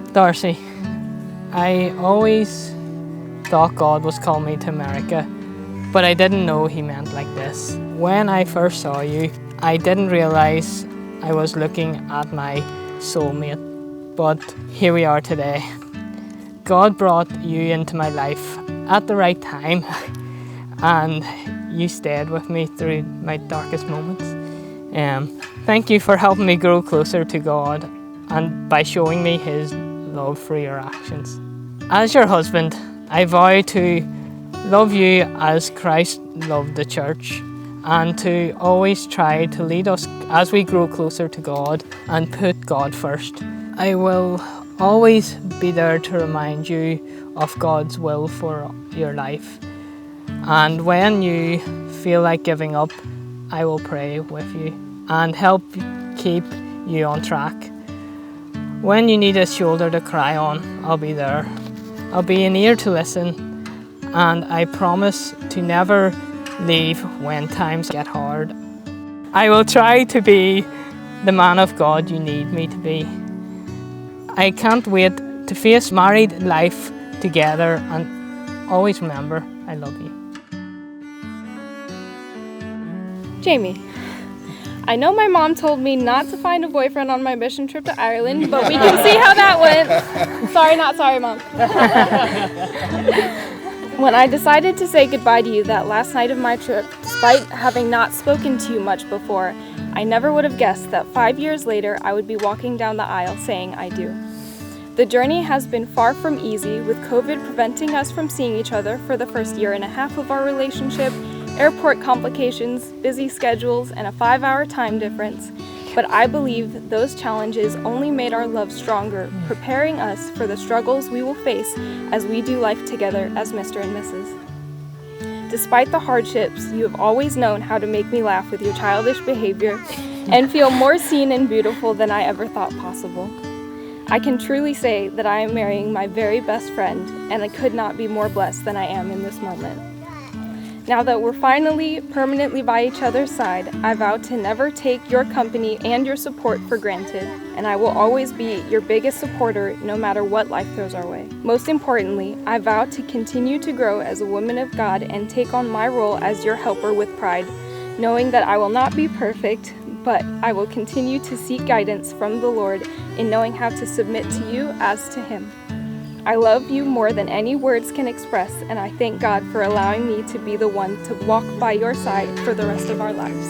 Darcy, I always thought God was calling me to America, but I didn't know He meant like this. When I first saw you, I didn't realize I was looking at my soulmate, but here we are today. God brought you into my life at the right time, and you stayed with me through my darkest moments. Thank you for helping me grow closer to God and by showing me His love through your actions. As your husband, I vow to love you as Christ loved the church, and to always try to lead us as we grow closer to God and put God first. I will always be there to remind you of God's will for your life. And when you feel like giving up, I will pray with you and help keep you on track. When you need a shoulder to cry on, I'll be there. I'll be an ear to listen, and I promise to never leave when times get hard. I will try to be the man of God you need me to be. I can't wait to face married life together, and always remember, I love you. Jamie, I know my mom told me not to find a boyfriend on my mission trip to Ireland, but we can see how that went. Sorry, not sorry, Mom. When I decided to say goodbye to you that last night of my trip, despite having not spoken to you much before, I never would have guessed that 5 years later I would be walking down the aisle saying I do. The journey has been far from easy, with COVID preventing us from seeing each other for the first year and a half of our relationship, airport complications, busy schedules, and a 5-hour time difference. But I believe those challenges only made our love stronger, preparing us for the struggles we will face as we do life together as Mr. and Mrs. Despite the hardships, you have always known how to make me laugh with your childish behavior and feel more seen and beautiful than I ever thought possible. I can truly say that I am marrying my very best friend, and I could not be more blessed than I am in this moment. Now that we're finally permanently by each other's side, I vow to never take your company and your support for granted, and I will always be your biggest supporter no matter what life throws our way. Most importantly, I vow to continue to grow as a woman of God and take on my role as your helper with pride, knowing that I will not be perfect, but I will continue to seek guidance from the Lord in knowing how to submit to you as to Him. I love you more than any words can express, and I thank God for allowing me to be the one to walk by your side for the rest of our lives.